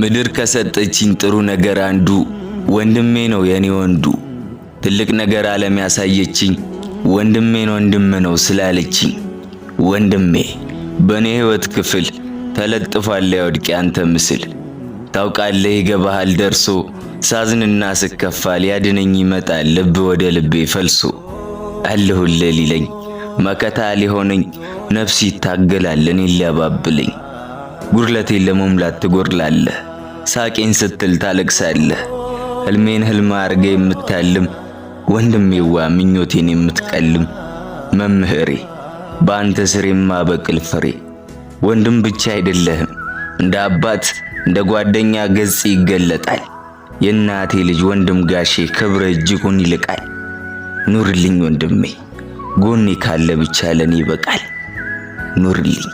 ምድር ከሰጠችኝ ጥሩ ነገር አንዱ ወንድሜ ነው የኔ ወንዱ። ትልቅ ነገር ዓለም ያሳየችኝ ወንድሜን ወንድም ነው ስላለችኝ ወንድሜ በኔ ህይወት ክፍል ተለጥፏል ያወድቅ ያንተ ምስል። ታውቃለህ ይገባሃል ደርሶ ሳዝንና ስከፋ ሊያድነኝ ይመጣል ልብ ወደ ልቤ ፈልሶ። አለሁልህ ሊለኝ መከታ ሊሆነኝ ነፍስ ይታገላል እኔን ሊያባብለኝ። ጉድለቴን ለመሙላት ትጎድላለህ ሳቄን ስትል ታለቅሳለህ። ህልሜን ህልም አርገህ የምታልም ወንድሜዋ ምኞቴን የምትቀልም መምህሬ በአንተ ስር የማበቅል ፍሬ። ወንድም ብቻ አይደለህም እንደ አባት እንደ ጓደኛ ገጽ ይገለጣል። የእናቴ ልጅ ወንድም ጋሼ ክብር እጅጉን ይልቃል። ኑርልኝ ወንድሜ ጎኔ ካለ ብቻ ለኔ ይበቃል። ኑርልኝ።